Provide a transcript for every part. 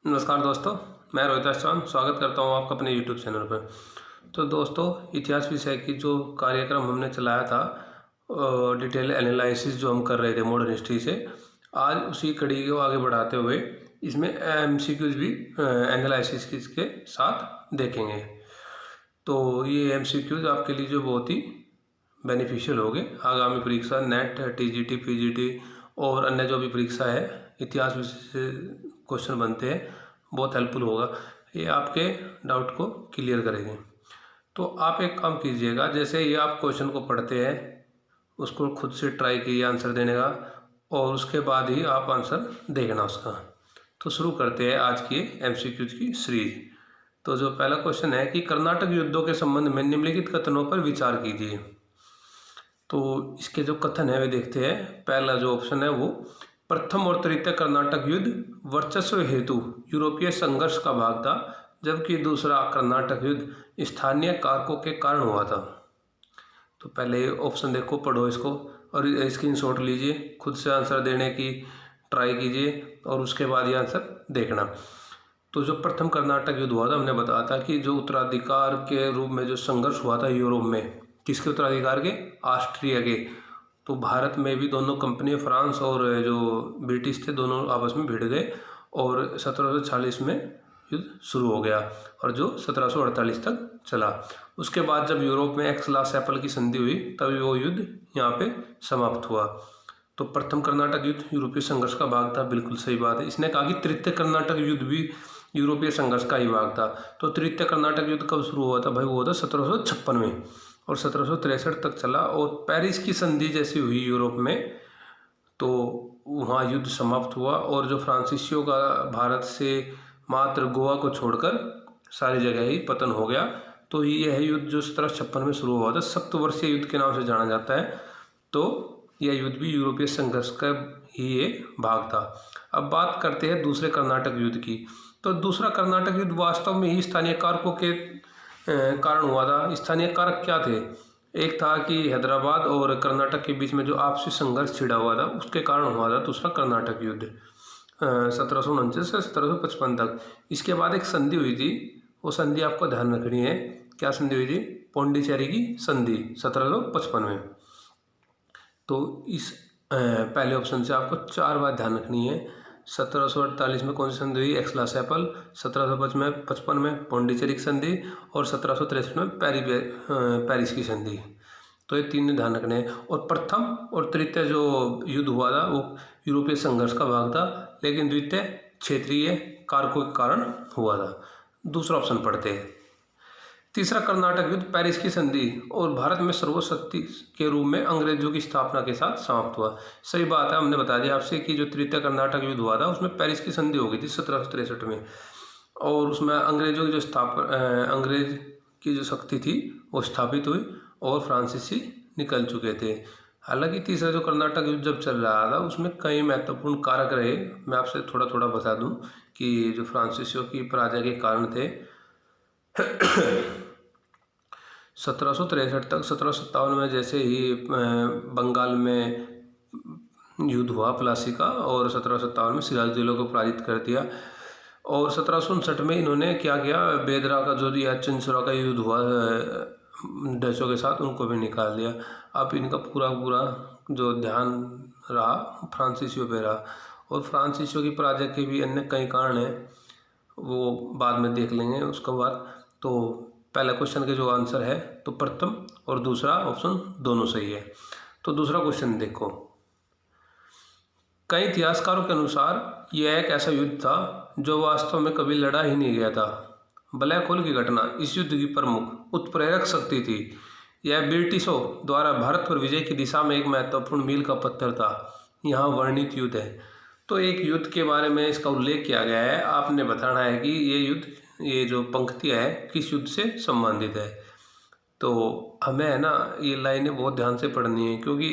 नमस्कार दोस्तों, मैं रोहित चौहान स्वागत करता हूं आपका अपने YouTube चैनल पर। तो दोस्तों, इतिहास विषय की जो कार्यक्रम हमने चलाया था डिटेल एनालिसिस जो हम कर रहे थे मॉडर्न हिस्ट्री से, आज उसी कड़ी को आगे बढ़ाते हुए इसमें MCQs भी एनालिसिस के साथ देखेंगे। तो ये MCQs आपके लिए जो बहुत ही बेनिफिशियल होंगे आगामी परीक्षा नेट, TGT, PGT और अन्य जो भी परीक्षा है इतिहास विषय से क्वेश्चन बनते हैं, बहुत हेल्पफुल होगा। ये आपके डाउट को क्लियर करेंगे। तो आप एक काम कीजिएगा, जैसे ये आप क्वेश्चन को पढ़ते हैं उसको खुद से ट्राई कीजिए आंसर देने का, और उसके बाद ही आप आंसर देखना उसका। तो शुरू करते हैं आज की MCQs की सीरीज। तो जो पहला क्वेश्चन है कि कर्नाटक युद्धों के संबंध में निम्नलिखित कथनों पर विचार कीजिए। तो इसके जो कथन है वे देखते हैं। पहला जो ऑप्शन है वो, प्रथम और तृतीय कर्नाटक युद्ध वर्चस्व हेतु यूरोपीय संघर्ष का भाग था, जबकि दूसरा कर्नाटक युद्ध स्थानीय कारकों के कारण हुआ था। तो पहले ऑप्शन देखो, पढ़ो इसको और स्क्रीनशॉट लीजिए, खुद से आंसर देने की ट्राई कीजिए और उसके बाद ये आंसर देखना। तो जो प्रथम कर्नाटक युद्ध हुआ था, हमने बताया था कि जो उत्तराधिकार के रूप में जो संघर्ष हुआ था यूरोप में, किसके उत्तराधिकार के? ऑस्ट्रिया के। तो भारत में भी दोनों कंपनी, फ्रांस और जो ब्रिटिश थे, दोनों आपस में भिड़ गए और 1740 में युद्ध शुरू हो गया और जो 1748 तक चला। उसके बाद जब यूरोप में एक्स-ला-चैपल की संधि हुई तभी वो युद्ध यहाँ पे समाप्त हुआ। तो प्रथम कर्नाटक युद्ध यूरोपीय संघर्ष का भाग था, बिल्कुल सही बात है। इसने कहा कि तृतीय कर्नाटक युद्ध भी यूरोपीय संघर्ष का ही भाग था। तो तृतीय कर्नाटक युद्ध कब शुरू हुआ था भाई? वो हुआ था 1756 में और 1763 तक चला। और पेरिस की संधि जैसी हुई यूरोप में, तो वहाँ युद्ध समाप्त हुआ और जो फ्रांसीसियों का भारत से मात्र गोवा को छोड़कर सारी जगह ही पतन हो गया। तो यह युद्ध जो 1756 में शुरू हुआ था, सप्तवर्षीय युद्ध के नाम से जाना जाता है। तो यह युद्ध भी यूरोपीय संघर्ष का ही एक भाग था। अब बात करते हैं दूसरे कर्नाटक युद्ध की। तो दूसरा कर्नाटक युद्ध वास्तव में ही स्थानीय कारकों के कारण हुआ था। स्थानीय कारक क्या थे? एक था कि हैदराबाद और कर्नाटक के बीच में जो आपसी संघर्ष छिड़ा हुआ था, उसके कारण हुआ था दूसरा कर्नाटक युद्ध 1749 से 1755 तक। इसके बाद एक संधि हुई थी, वो संधि आपको ध्यान रखनी है। क्या संधि हुई थी? पौंडीचेरी की संधि 1755 में। तो इस पहले ऑप्शन से आपको 4 बात ध्यान रखनी है। 1748 में कौन सी संधि हुई? एक्स-ला-चैपल। 1755 में पौंडीचेरी की संधि और 1763 में पेरिस की संधि। तो ये तीन ध्यान रखने हैं। और प्रथम और तृतीय जो युद्ध हुआ था वो यूरोपीय संघर्ष का भाग था, लेकिन द्वितीय क्षेत्रीय कारकों के कारण हुआ था। दूसरा ऑप्शन पढ़ते हैं। तीसरा कर्नाटक युद्ध पेरिस की संधि और भारत में सर्वशक्ति के रूप में अंग्रेजों की स्थापना के साथ समाप्त हुआ। सही बात है, हमने बता दिया आपसे कि जो तृतीय कर्नाटक युद्ध हुआ था उसमें पेरिस की संधि हो गई थी 1763 में, और उसमें अंग्रेजों की जो अंग्रेज की जो शक्ति थी वो स्थापित हुई और फ्रांसीसी निकल चुके थे। हालांकि तीसरा जो कर्नाटक युद्ध जब चल रहा था उसमें कई महत्वपूर्ण कारक रहे। मैं आपसे थोड़ा थोड़ा बता दूं कि जो फ्रांसीसियों की पराजय के कारण थे 1763 तक। 1757 में जैसे ही बंगाल में युद्ध हुआ प्लासी का, और 1757 में सिराजुद्दौला को पराजित कर दिया। और 1759 में इन्होंने क्या किया? बेदरा का जो या चिंसोरा का युद्ध हुआ डचों के साथ, उनको भी निकाल दिया। अब इनका पूरा जो ध्यान रहा फ्रांसीसियों पे रहा, और फ्रांसीसियों की पराजय के भी अन्य कई कारण हैं, वो बाद में देख लेंगे उसके बाद। तो पहला क्वेश्चन के जो आंसर है तो प्रथम और दूसरा ऑप्शन दोनों सही है। तो दूसरा क्वेश्चन देखो। कई इतिहासकारों के अनुसार यह एक ऐसा युद्ध था जो वास्तव में कभी लड़ा ही नहीं गया था। ब्लैक होल की घटना इस युद्ध की प्रमुख उत्प्रेरक शक्ति थी। यह ब्रिटिशों द्वारा भारत पर विजय की दिशा में एक महत्वपूर्ण मील का पत्थर था। यहाँ वर्णित युद्ध है। तो एक युद्ध के बारे में इसका उल्लेख किया गया है, आपने बताना है कि ये युद्ध, ये जो पंक्तियाँ है किस युद्ध से संबंधित है। तो हमें है ना ये लाइनें बहुत ध्यान से पढ़नी है, क्योंकि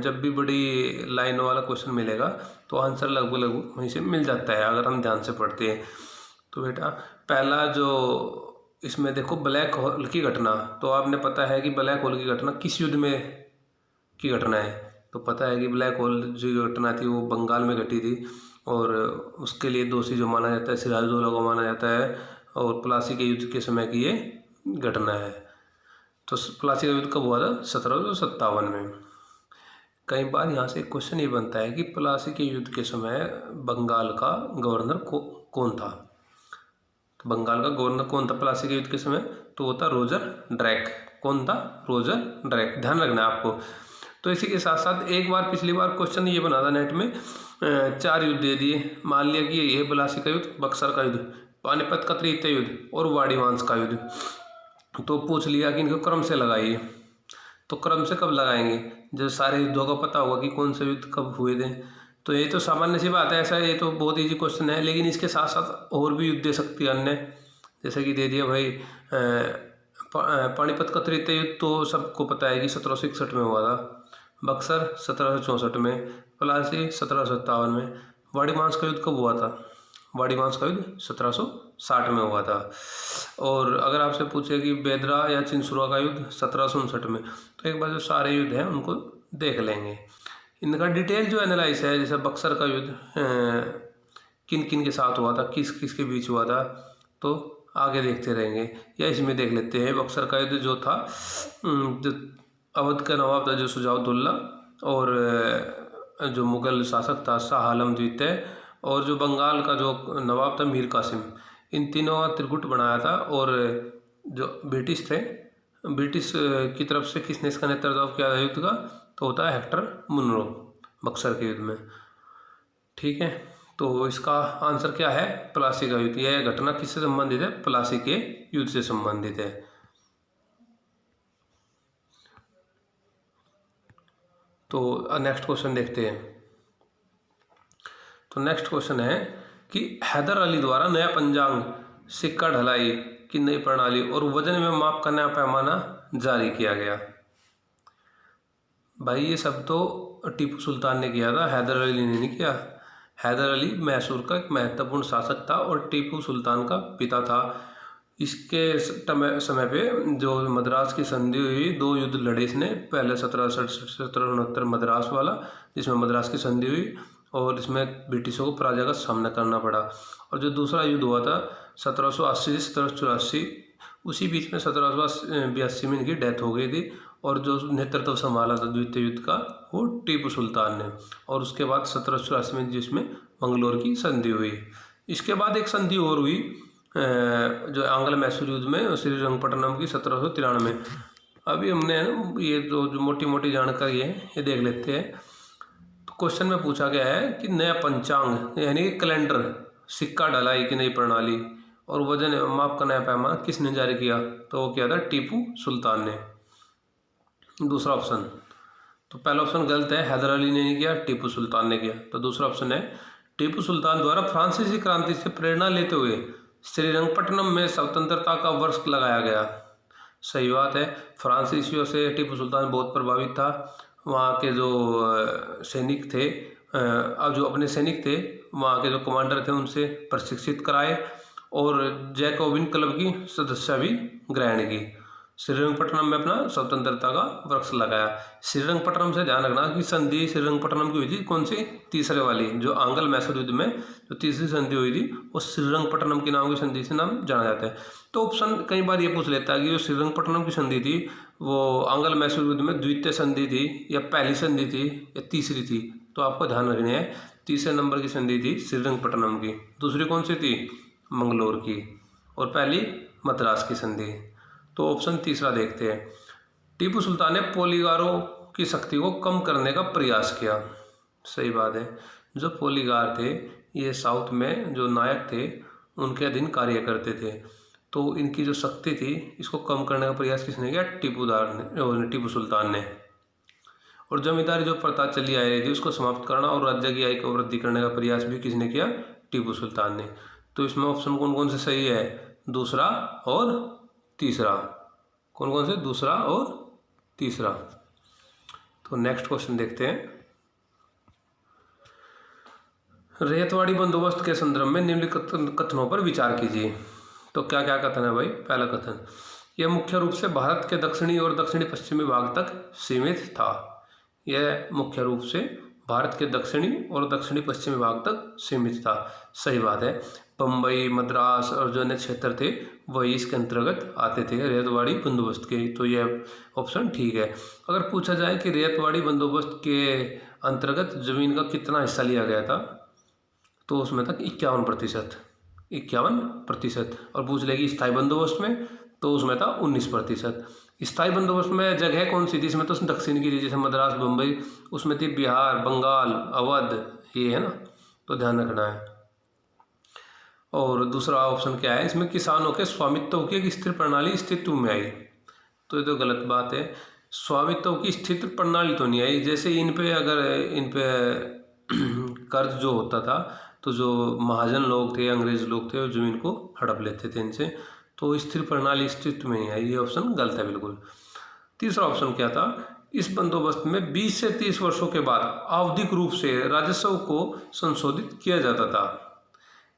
जब भी बड़ी लाइनों वाला क्वेश्चन मिलेगा तो आंसर लगभग वहीं से मिल जाता है अगर हम ध्यान से पढ़ते हैं। तो बेटा पहला जो इसमें देखो, ब्लैक होल की घटना, तो आपने पता है कि ब्लैक होल की घटना किस युद्ध में की घटना है? तो पता है कि ब्लैक होल जो घटना थी वो बंगाल में घटी थी। और उसके लिए दोषी जो माना जाता है सिराजुद्दौला को माना जाता है, और प्लासी के युद्ध के समय की ये घटना है। तो प्लासी का युद्ध कब हुआ था? 1757 में। कई बार यहाँ से एक क्वेश्चन ये बनता है कि प्लासी के युद्ध के समय बंगाल का गवर्नर कौन था? तो बंगाल का गवर्नर कौन था प्लासी के युद्ध के समय? तो वो था रोजर ड्रैक। कौन था? रोजर ड्रैक, ध्यान रखना है आपको। तो इसी के साथ साथ एक बार पिछली बार क्वेश्चन ये बना था नेट में, 4 युद्ध दे दिए। मान लिया कि ये प्लासी का युद्ध, बक्सर का युद्ध, पानीपत का तृतीय युद्ध और वाड़ीवांस का युद्ध। तो पूछ लिया कि इनको क्रम से लगाइए। तो क्रम से कब लगाएंगे? जब सारे युद्धों का पता होगा कि कौन से युद्ध कब हुए थे। तो ये तो सामान्य सी बात है, ऐसा ये तो बहुत इजी क्वेश्चन है। लेकिन इसके साथ साथ और भी युद्ध दे सकती है अन्य, जैसे कि दे दिया भाई पानीपत का तृतीय युद्ध तो सबको पता है कि 1761 में हुआ था, बक्सर 1764 में, प्लासी 1757 में। वाड़ीवांस का युद्ध कब हुआ था? वाड़ीवांस का युद्ध 1760 में हुआ था। और अगर आपसे पूछे कि बेदरा या चिंसुरा का युद्ध 1759 में, तो एक बार जो सारे युद्ध हैं उनको देख लेंगे। इनका डिटेल जो एनालाइज है, जैसे बक्सर का युद्ध किन किन के साथ हुआ था, किस किस के बीच हुआ था, तो आगे देखते रहेंगे। या इसमें देख लेते हैं बक्सर का युद्ध जो था, जो अवध का नवाब था जो शुजाउद्दौला, और जो मुगल शासक था शाह आलम द्वितीय, और जो बंगाल का जो नवाब था मीर कासिम, इन तीनों का त्रिगुट बनाया था। और जो ब्रिटिश थे, ब्रिटिश की तरफ से किसने इसका नेतृत्व किया था युद्ध का? तो होता है हेक्टर मुनरो, बक्सर के युद्ध में। ठीक है, तो इसका आंसर क्या है? प्लासी का युद्ध। यह घटना किससे संबंधित है? प्लासी के युद्ध से संबंधित है। तो नेक्स्ट क्वेश्चन देखते हैं। तो नेक्स्ट क्वेश्चन है कि हैदर अली द्वारा नया पंचांग, सिक्का ढलाई की नई प्रणाली और वजन में माप का नया पैमाना जारी किया गया। भाई ये सब तो टीपू सुल्तान ने किया था, हैदर अली ने नहीं किया। हैदर अली मैसूर का एक महत्वपूर्ण शासक था और टीपू सुल्तान का पिता था। इसके समय पे जो मद्रास की संधि हुई, 2 युद्ध लड़े इसने। पहले 1767 मद्रास वाला, जिसमें मद्रास की संधि हुई और इसमें ब्रिटिशों को पराजय का सामना करना पड़ा। और जो दूसरा युद्ध हुआ था 1780 से 1784, उसी बीच में 1782 में इनकी डेथ हो गई थी। और जो नेतृत्व संभाला था द्वितीय युद्ध का वो टीपू सुल्तान ने। और उसके बाद 1784 में जिसमें मंगलोर की संधि हुई। इसके बाद एक संधि और हुई जो आंग्ल मैसूर युद्ध में, श्रीरंगपट्टनम की 1793 में। अभी हमने ये जो मोटी मोटी जानकारी है ये देख लेते हैं। तो क्वेश्चन में पूछा गया है कि नया पंचांग यानी कि कैलेंडर, सिक्का ढलाई की नई प्रणाली और वजन एवं माप का नया पैमाना किसने जारी किया? तो वो किया था टीपू सुल्तान ने। दूसरा ऑप्शन, तो पहला ऑप्शन गलत है, हैदर अली ने नहीं किया, टीपू सुल्तान ने किया। तो दूसरा ऑप्शन है टीपू सुल्तान द्वारा फ्रांसीसी क्रांति से प्रेरणा लेते हुए श्रीरंगपट्टनम में स्वतंत्रता का वर्ष लगाया गया। सही बात है, फ्रांसीसियों से टीपू सुल्तान बहुत प्रभावित था। वहाँ के जो सैनिक थे, अब जो अपने सैनिक थे, वहाँ के जो कमांडर थे उनसे प्रशिक्षित कराए और जैकोबिन क्लब की सदस्य भी ग्रहण की। श्रीरंगपट्टनम में अपना स्वतंत्रता का वृक्ष लगाया। श्रीरंगपट्टनम से ध्यान रखना कि संधि श्रीरंगपट्टनम की हुई थी कौन सी? तीसरे वाली, जो आंग्ल मैसूर युद्ध में जो तीसरी संधि हुई थी वो श्रीरंगपट्टनम के नाम की संधि से नाम जाना जाता है। तो ऑप्शन कई बार ये पूछ लेता है कि जो श्रीरंगपट्टनम की संधि थी वो आंग्ल मैसूर युद्ध में द्वितीय संधि थी या पहली संधि थी या तीसरी थी। तो आपको ध्यान रखनी है तीसरे नंबर की संधि थी श्रीरंगपट्टनम की। दूसरी कौन सी थी? मंगलोर की। और पहली मद्रास की संधि। तो ऑप्शन तीसरा देखते हैं। टीपू सुल्तान ने पोलीगारों की शक्ति को कम करने का प्रयास किया। सही बात है, जो पोलीगार थे ये साउथ में जो नायक थे उनके अधीन कार्य करते थे। तो इनकी जो शक्ति थी इसको कम करने का प्रयास किसने किया? टीपू सुल्तान ने। और जमींदारी जो प्रथा चली आ रही थी उसको समाप्त करना और राज्य की आय को वृद्धि करने का प्रयास भी किसने किया? टीपू सुल्तान ने। तो इसमें ऑप्शन कौन कौन से सही है? दूसरा और तीसरा। कौन कौन से? दूसरा और तीसरा। तो नेक्स्ट क्वेश्चन देखते हैं। रेतवाड़ी बंदोबस्त के संदर्भ में निम्नलिखित कथनों पर विचार कीजिए। तो क्या क्या कथन है भाई? पहला कथन, यह मुख्य रूप से भारत के दक्षिणी और दक्षिणी पश्चिमी भाग तक सीमित था। यह मुख्य रूप से भारत के दक्षिणी और दक्षिणी पश्चिमी भाग तक सीमित था। सही बात है। बम्बई, मद्रास और जो अन्य क्षेत्र थे वही इसके अंतर्गत आते थे रैयतवाड़ी बंदोबस्त के। तो यह ऑप्शन ठीक है। अगर पूछा जाए कि रैयतवाड़ी बंदोबस्त के अंतर्गत ज़मीन का कितना हिस्सा लिया गया था, तो उसमें तक 51%। और पूछ लेगी स्थायी बंदोबस्त में, तो उसमें था 19%। स्थायी बंदोबस्त में जगह कौन सी थी? इसमें तो दक्षिण की थी, जैसे मद्रास, बम्बई, उसमें थी बिहार, बंगाल, अवध, ये है ना, तो ध्यान रखना है। और दूसरा ऑप्शन क्या है, इसमें किसानों के स्वामित्व की एक स्थिर प्रणाली अस्तित्व में आई, तो ये तो गलत बात है। स्वामित्व की स्थिर प्रणाली तो नहीं आई। जैसे इन पे कर्ज जो होता था, तो जो महाजन लोग थे, अंग्रेज लोग थे, वो जमीन को हड़प लेते थे इनसे, तो स्थिर प्रणाली अस्तित्व में नहीं आई। ये ऑप्शन गलत है बिल्कुल। तीसरा ऑप्शन क्या था, इस बंदोबस्त में 20 से 30 वर्षों के बाद आवधिक रूप से राजस्व को संशोधित किया जाता था।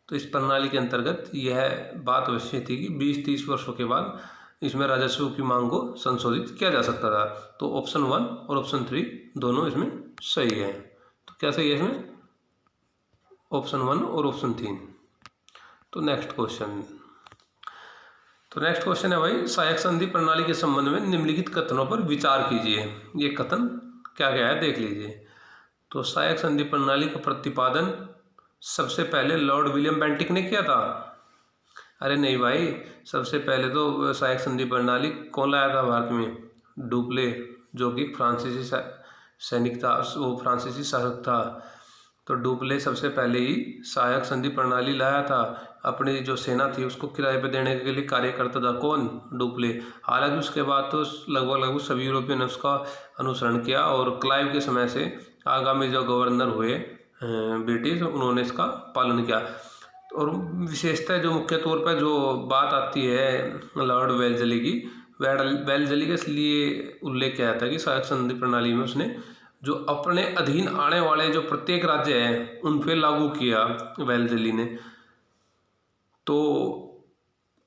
तो इस प्रणाली के अंतर्गत यह बात अवश्य थी कि 20-30 वर्षों के बाद इसमें राजस्व की मांग को संशोधित किया जा सकता था। तो ऑप्शन 1 और ऑप्शन 3 दोनों इसमें सही है। तो क्या सही है इसमें? ऑप्शन 1 और ऑप्शन 3। तो नेक्स्ट क्वेश्चन है भाई, सहायक संधि प्रणाली के संबंध में निम्नलिखित कथनों पर विचार कीजिए। ये कथन क्या क्या है देख लीजिए। तो सहायक संधि प्रणाली का प्रतिपादन सबसे पहले लॉर्ड विलियम बेंटिक ने किया था? अरे नहीं भाई, सबसे पहले तो सहायक संधि प्रणाली कौन लाया था भारत में? डुप्ले, जो कि फ्रांसीसी सैनिक था, वो फ्रांसीसी शासक था। तो डुप्ले सबसे पहले ही सहायक संधि प्रणाली लाया था। अपनी जो सेना थी उसको किराए पे देने के लिए कार्य करता था। कौन? डुप्ले। हालांकि उसके बाद तो लगभग सभी यूरोपियन ने उसका अनुसरण किया, और क्लाइव के समय से आगामी जो गवर्नर हुए ब्रिटिश, उन्होंने इसका पालन किया। और विशेषता जो मुख्य तौर पर जो बात आती है लॉर्ड वेल्लेसली की, वेल्लेसली के इसलिए उल्लेख किया जाता है कि सहायक संधि प्रणाली में उसने जो अपने अधीन आने वाले जो प्रत्येक राज्य हैं उन पर लागू किया वेल्लेसली ने। तो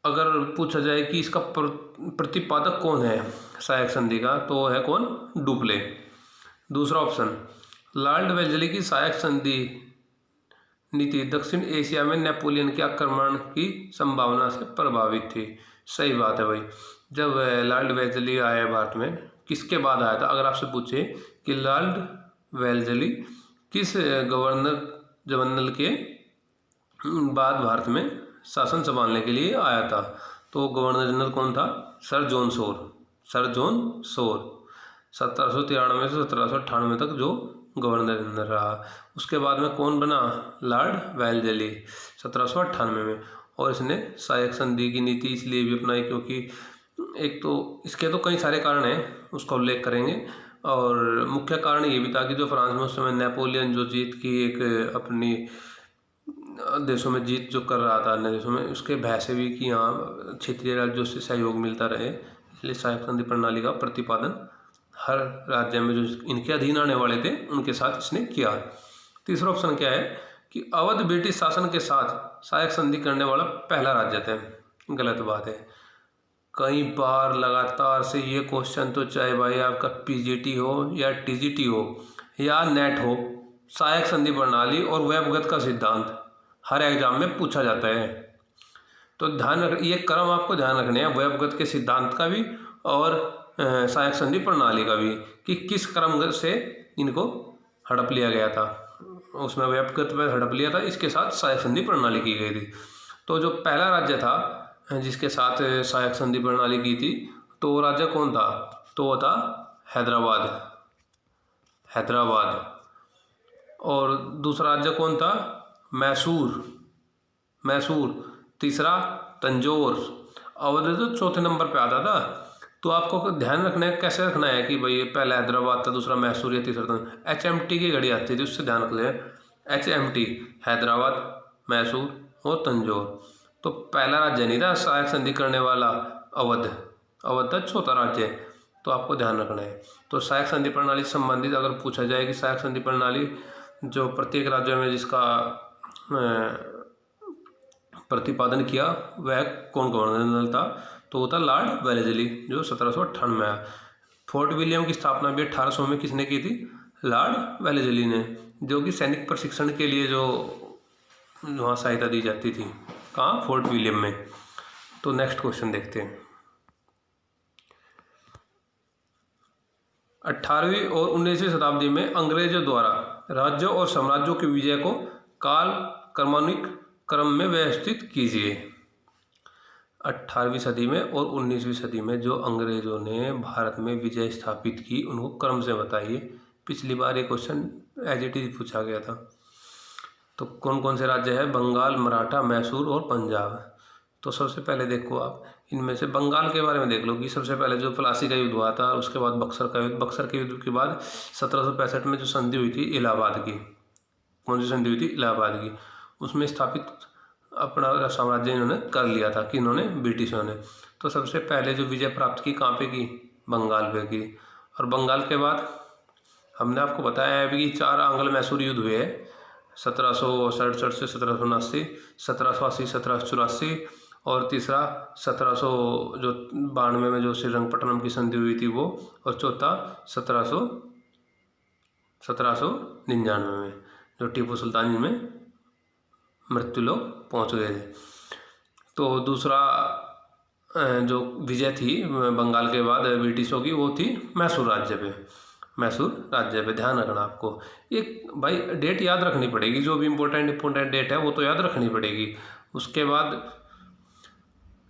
अगर पूछा जाए कि इसका प्रतिपादक कौन है सहायक संधि का, तो है कौन? डुप्ले। दूसरा ऑप्शन, लॉर्ड वेल्लेसली की सहायक संधि नीति दक्षिण एशिया में नेपोलियन के आक्रमण की संभावना से प्रभावित थी। सही बात है भाई। जब लॉर्ड वेल्लेसली आया भारत में, किसके बाद आया था? अगर आपसे पूछे कि लॉर्ड वेल्लेसली किस गवर्नर जनरल के बाद भारत में शासन संभालने के लिए आया था, तो गवर्नर जनरल कौन था? Sir John Shore. 1793 से 1798 तक जो गवर्नर जनरल रहा। उसके बाद में कौन बना? लॉर्ड वेल्लेसली 1798 में। और इसने सहायक संधि की नीति इसलिए भी अपनाई क्योंकि एक तो इसके तो कई सारे कारण हैं, उसका उल्लेख करेंगे। और मुख्य कारण ये भी था कि जो फ्रांस में उस समय नेपोलियन जो जीत की एक अपनी देशों में जीत जो कर रहा था अन्य देशों में, उसके भय से भी कि यहाँ क्षेत्रीय राज्यों से सहयोग मिलता रहे, इसलिए सहायक संधि प्रणाली का प्रतिपादन हर राज्य में जो इनके अधीन आने वाले थे उनके साथ इसने किया। तीसरा ऑप्शन क्या है कि अवध ब्रिटिश शासन के साथ सहायक संधि करने वाला पहला राज्य था। गलत बात है। कई बार लगातार से ये क्वेश्चन, तो चाहे भाई आपका पीजीटी हो या टीजीटी हो या नेट हो, सहायक संधि प्रणाली और वेबगत का सिद्धांत हर एग्जाम में पूछा जाता है। तो ध्यान रख, ये क्रम आपको ध्यान रखने हैं, वेबगत के सिद्धांत का भी और सहायक संधि प्रणाली का भी, कि किस क्रम से इनको हड़प लिया गया था। उसमें वेबगत में हड़प लिया था, इसके साथ सहायक संधि प्रणाली की गई थी। तो जो पहला राज्य था जिसके साथ सहायक संधि प्रणाली की थी, तो वो राज्य कौन था? तो वो था हैदराबाद। और दूसरा राज्य कौन था? मैसूर। तीसरा तंजौर। अवध तो चौथे नंबर पे आता था। तो आपको ध्यान रखना है, कैसे रखना है कि भाई पहला हैदराबाद था, दूसरा मैसूर या तीसरा था। HMT की घड़ी आती थी, उससे ध्यान रख लें। HMT, हैदराबाद, मैसूर और तंजौर। तो पहला राज्य नहीं था सहायक संधि करने वाला अवध था चौथा राज्य। तो आपको ध्यान रखना है। तो सहायक संधि प्रणाली से संबंधित अगर पूछा जाए कि सहायक संधि प्रणाली जो प्रत्येक राज्य में जिसका प्रतिपादन किया वह कौन गवर्नर जनरल था, तो वो था लॉर्ड वेल्लेसली, जो 1798 में आया। फोर्ट विलियम की स्थापना भी 1800 में किसने की थी? लॉर्ड वेलेस्ली ने, जो कि सैनिक प्रशिक्षण के लिए जो वहाँ सहायता दी जाती थी, कहाँ, फोर्ट विलियम में। तो नेक्स्ट क्वेश्चन देखते हैं। 18वीं और 19वीं शताब्दी में अंग्रेजों द्वारा राज्यों और साम्राज्यों के विजय को काल क्रमानुक क्रम में व्यवस्थित कीजिए। 18वीं सदी में और 19वीं सदी में जो अंग्रेजों ने भारत में विजय स्थापित की, उनको क्रम से बताइए। पिछली बार ये क्वेश्चन एज इट इज पूछा गया था। तो कौन कौन से राज्य है? बंगाल, मराठा, मैसूर और पंजाब। तो सबसे पहले देखो आप इनमें से बंगाल के बारे में देख लो कि सबसे पहले जो प्लासी का युद्ध हुआ था, उसके बाद बक्सर का युद्ध, बक्सर के युद्ध के बाद 1765 में जो संधि हुई थी इलाहाबाद की, कौन सी संधि हुई थी? इलाहाबाद की। उसमें स्थापित अपना साम्राज्य इन्होंने कर लिया था कि इन्होंने, ब्रिटिशों ने। तो सबसे पहले जो विजय प्राप्त की कहाँ पे की? बंगाल पे की। और बंगाल के बाद हमने आपको बताया है कि 4 आंग्ल मैसूर युद्ध हुए हैं, 1767 से 1779, 1780, 1784, और तीसरा 1792 में जो श्रीरंगपट्टनम की संधि हुई थी वो, और चौथा 1799 में जो टीपू सुल्तान में मृत्यु लोग पहुंच गए थे। तो दूसरा जो विजय थी बंगाल के बाद ब्रिटिशों की, वो थी मैसूर राज्य पे। मैसूर राज्य पे ध्यान रखना आपको। एक भाई डेट याद रखनी पड़ेगी, जो भी इम्पोर्टेंट डेट है वो तो याद रखनी पड़ेगी। उसके बाद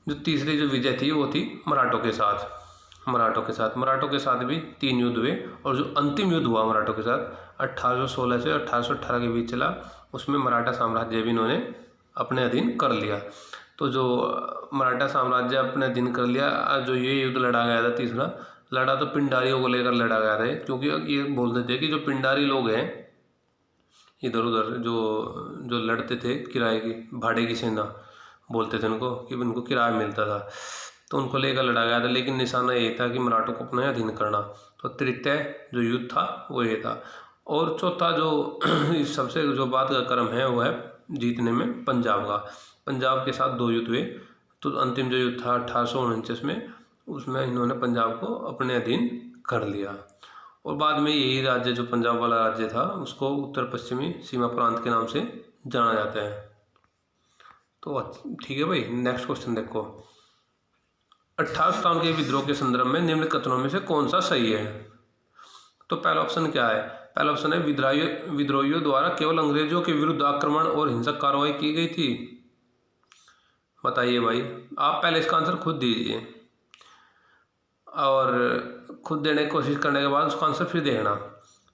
जो तीसरी जो विजय थी वो थी मराठों के साथ। मराठों के साथ भी 3 युद्ध हुए, और जो अंतिम युद्ध हुआ मराठों के साथ 1816 से 1818 के बीच चला, उसमें मराठा साम्राज्य भी इन्होंने अपने अधीन कर लिया। तो जो मराठा साम्राज्य अपने अधीन कर लिया, जो ये युद्ध लड़ा गया था तीसरा, लड़ा तो पिंडारियों को लेकर लड़ा गया था, क्योंकि ये बोलते थे कि जो पिंडारी लोग हैं इधर उधर जो लड़ते थे, किराए की, भाड़े की सेना बोलते थे उनको, कि उनको किराया मिलता था, तो उनको लेकर लड़ा गया था। लेकिन निशाना यही था कि मराठों को अपने अधीन करना। तो तृतीय जो युद्ध था वो ये था। और चौथा जो सबसे जो बात का क्रम है वो है जीतने में पंजाब का। पंजाब के साथ 2 युद्ध हुए। तो अंतिम जो युद्ध था 1849 में, उसमें इन्होंने पंजाब को अपने अधीन कर लिया। और बाद में यही राज्य जो पंजाब वाला राज्य था, उसको उत्तर पश्चिमी सीमा प्रांत के नाम से जाना जाता है। तो ठीक है भाई, नेक्स्ट क्वेश्चन देखो। 18 सतावन के विद्रोह के संदर्भ में निम्न कथनों में से कौन सा सही है? तो पहला ऑप्शन क्या है? पहला ऑप्शन है विद्रोहियों द्वारा केवल अंग्रेजों के विरुद्ध आक्रमण और हिंसक कार्रवाई की गई थी। बताइए भाई, आप पहले इसका आंसर खुद दीजिए, और खुद देने की कोशिश करने के बाद उसका आंसर फिर देखना।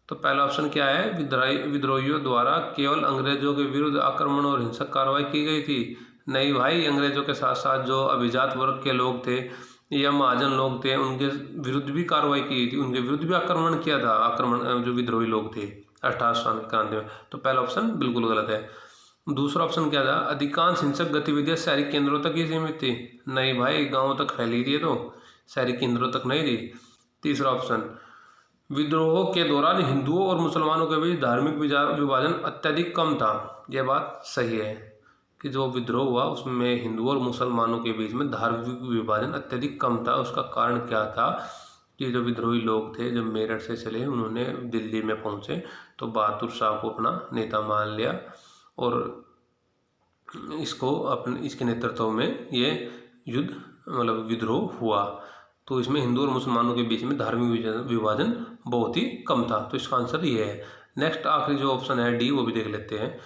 तो पहला ऑप्शन क्या है? विद्रोहियों द्वारा केवल अंग्रेजों के विरुद्ध आक्रमण और हिंसक कार्रवाई की गई थी। नहीं भाई, अंग्रेजों के साथ साथ जो अभिजात वर्ग के लोग थे या महाजन लोग थे, उनके विरुद्ध भी कार्रवाई की थी, उनके विरुद्ध भी आक्रमण किया था। आक्रमण जो विद्रोही लोग थे 18 क्रांति में। तो पहला ऑप्शन बिल्कुल गलत है। दूसरा ऑप्शन क्या था? अधिकांश हिंसक गतिविधियां शहरी केंद्रों तक ही सीमित थी। नहीं भाई, गाँव तक फैली थी, तो शहरी केंद्रों तक नहीं थी। तीसरा ऑप्शन, विद्रोह के दौरान हिंदुओं और मुसलमानों के बीच धार्मिक विभाजन अत्यधिक कम था। यह बात सही है कि जो विद्रोह हुआ उसमें हिंदुओं और मुसलमानों के बीच में धार्मिक विभाजन अत्यधिक कम था। उसका कारण क्या था कि जो विद्रोही लोग थे जब मेरठ से चले, उन्होंने दिल्ली में पहुंचे तो बहादुर शाह को अपना नेता मान लिया, और इसके नेतृत्व में ये युद्ध मतलब विद्रोह हुआ। तो इसमें हिंदू और मुसलमानों के बीच में धार्मिक विभाजन बहुत ही कम था। तो इसका आंसर ये है। नेक्स्ट आखिरी जो ऑप्शन है डी, वो भी देख लेते हैं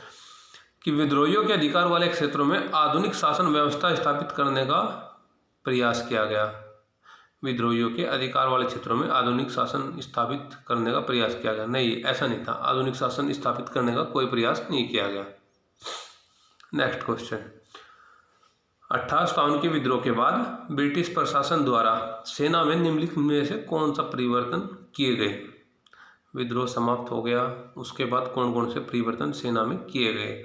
कि विद्रोहियों के अधिकार वाले क्षेत्रों में आधुनिक शासन व्यवस्था स्थापित करने का प्रयास किया गया। विद्रोहियों के अधिकार वाले क्षेत्रों में आधुनिक शासन स्थापित करने का प्रयास किया गया। नहीं, ऐसा नहीं था, आधुनिक शासन स्थापित करने का कोई प्रयास नहीं किया गया। नेक्स्ट क्वेश्चन, 1857 के विद्रोह के बाद ब्रिटिश प्रशासन द्वारा सेना में निम्नलिखित में से कौन सा परिवर्तन किए गए? विद्रोह समाप्त हो गया, उसके बाद कौन कौन से परिवर्तन सेना में किए गए?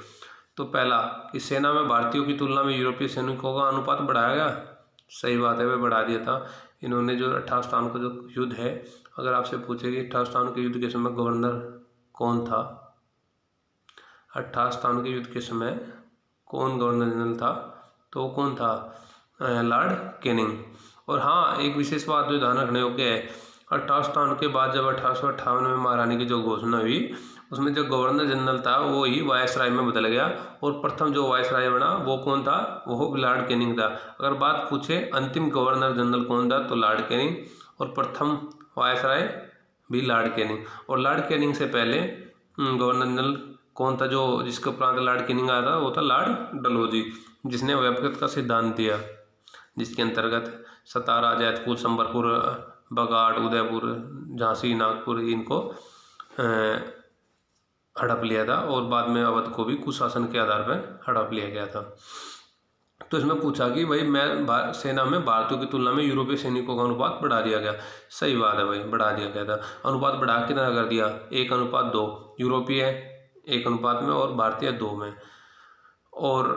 तो पहला कि सेना में भारतीयों की तुलना में यूरोपीय सैनिकों का अनुपात बढ़ाया गया। सही बात है, वह बढ़ा दिया था इन्होंने। जो 1857 का जो युद्ध है, अगर आपसे पूछे कि 1857 के युद्ध के समय गवर्नर कौन था, 1857 के युद्ध के समय कौन गवर्नर जनरल था, तो कौन था? Lord Canning. और हाँ, एक विशेष बात जो ध्यान रखने योग्य है, 1857 के बाद जब 1858 में महारानी की जो घोषणा हुई, उसमें जो गवर्नर जनरल था वो ही वायसराय में बदल गया, और प्रथम जो वायसराय बना वो कौन था, वो लॉर्ड कैनिंग था। अगर बात पूछे अंतिम गवर्नर जनरल कौन था, तो लॉर्ड कैनिंग, और प्रथम वायसराय भी लॉर्ड कैनिंग। और लॉर्ड कैनिंग से पहले गवर्नर जनरल कौन था, जो जिसके उपरांत लॉर्ड कैनिंग आया था, वो था लॉर्ड डलहौजी, जिसने व्यक्तिगत का सिद्धांत दिया, जिसके अंतर्गत सतारा, जैतपुर, संबलपुर, बगाड़, उदयपुर, झांसी, नागपुर इनको हड़प लिया था, और बाद में अवध को भी कुशासन के आधार पर हड़प लिया गया था। तो इसमें पूछा कि भाई मैं सेना में भारतीयों की तुलना में यूरोपीय सैनिकों का अनुपात बढ़ा दिया गया। सही बात है भाई, बढ़ा दिया गया था। अनुपात बढ़ा कितना कर दिया, 1:2, यूरोपीय 1 में और भारतीय 2 में। और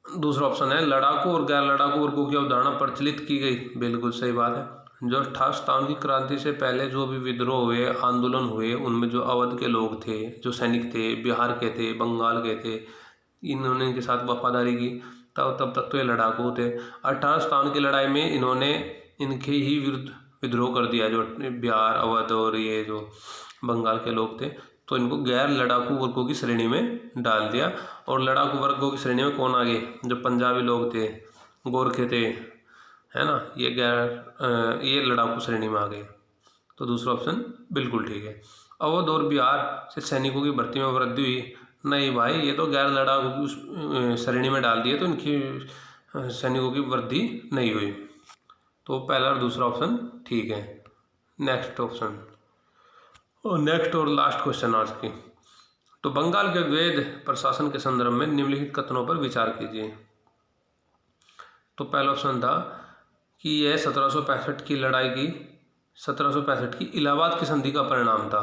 दूसरा ऑप्शन है लड़ाकू और गैर लड़ाकू वर्गों की अवधारणा प्रचलित की गई। बिल्कुल सही बात है। जो 1857 की क्रांति से पहले जो भी विद्रोह हुए, आंदोलन हुए, उनमें जो अवध के लोग थे, जो सैनिक थे, बिहार के थे, बंगाल के थे, इन्होंने इनके साथ वफादारी की, तब तक तो ये लड़ाकू थे। 1857 की लड़ाई में इन्होंने इनके ही विरुद्ध विद्रोह कर दिया, जो बिहार, अवध और ये जो बंगाल के लोग थे, तो इनको गैर लड़ाकू वर्गों की श्रेणी में डाल दिया। और लड़ाकू वर्गों की श्रेणी में कौन आ गए, जो पंजाबी लोग थे, गोरखे थे, है ना, ये लड़ाकू श्रेणी में आ गए। तो दूसरा ऑप्शन बिल्कुल ठीक है। अवध और बिहार से सैनिकों की भर्ती में वृद्धि हुई, नहीं भाई, ये तो गैर लड़ाकू की श्रेणी में डाल दिए, तो इनकी सैनिकों की वृद्धि नहीं हुई। तो पहला और दूसरा ऑप्शन ठीक है। नेक्स्ट ऑप्शन, और नेक्स्ट और लास्ट क्वेश्चन आज की। तो बंगाल के द्वैध प्रशासन के संदर्भ में निम्नलिखित कथनों पर विचार कीजिए। तो पहला ऑप्शन था कि यह 1765 की इलाहाबाद की संधि का परिणाम था।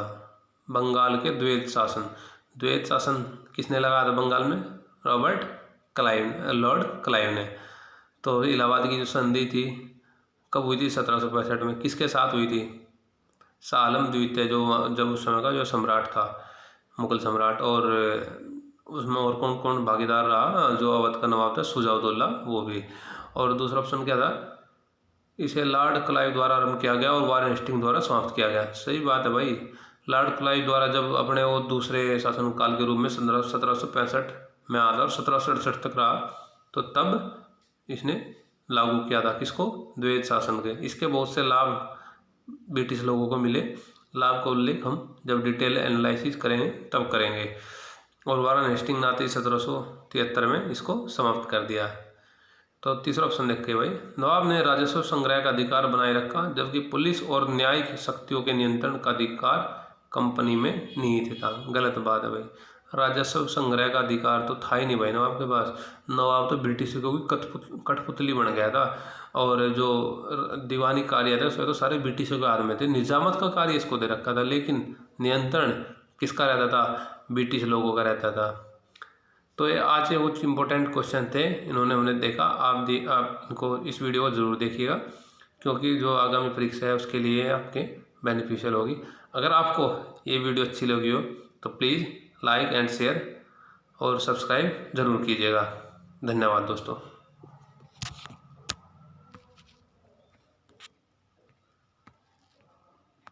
बंगाल के द्वैध शासन किसने लगाया था बंगाल में, लॉर्ड क्लाइव ने। तो इलाहाबाद की जो संधि थी कब हुई थी, 1765 में। किसके साथ हुई थी, शाह आलम द्वितीय, जो जब उस समय का जो सम्राट था, मुगल सम्राट। और उसमें और कौन कौन भागीदार रहा, जो अवध का नवाब था शुजा-उद-दौला, वो भी। और दूसरा ऑप्शन क्या था, इसे लॉर्ड क्लाइव द्वारा आरंभ किया गया और वारेन हेस्टिंग द्वारा समाप्त किया गया। सही बात है भाई, लॉर्ड क्लाइव द्वारा जब अपने वो दूसरे शासनकाल के रूप में 1765 में आया और 1768 तक रहा, तो तब इसने लागू किया था किसको, द्वैध शासन के। इसके बहुत से लाभ ब्रिटिश लोगों को मिले, लाभ का उल्लेख हम जब डिटेल एनालिसिस करेंगे तब करेंगे। और वारेन हेस्टिंग ने आते 1773 में इसको समाप्त कर दिया। तो तीसरा ऑप्शन देखिए भाई, नवाब ने राजस्व संग्रह का अधिकार बनाए रखा, जबकि पुलिस और न्यायिक शक्तियों के नियंत्रण का अधिकार कंपनी में निहित था। गलत बात है भाई, राजस्व संग्रह का अधिकार तो था ही नहीं भाई नवाब के पास। नवाब तो ब्रिटिशों की कठपुतली बन गया था, और जो दीवानी कार्य था उसमें तो सारे ब्रिटिशों के हाथ में थे। निजामत का कार्य इसको दे रखा था, लेकिन नियंत्रण किसका रहता था, ब्रिटिश लोगों का रहता था। तो ये आज ये कुछ इंपॉर्टेंट क्वेश्चन थे, इन्होंने हमने देखा। आप इनको इस वीडियो को ज़रूर देखिएगा, क्योंकि जो आगामी परीक्षा है उसके लिए आपके बेनिफिशियल होगी। अगर आपको ये वीडियो अच्छी लगी हो तो प्लीज़ लाइक एंड शेयर और सब्सक्राइब ज़रूर कीजिएगा। धन्यवाद दोस्तों।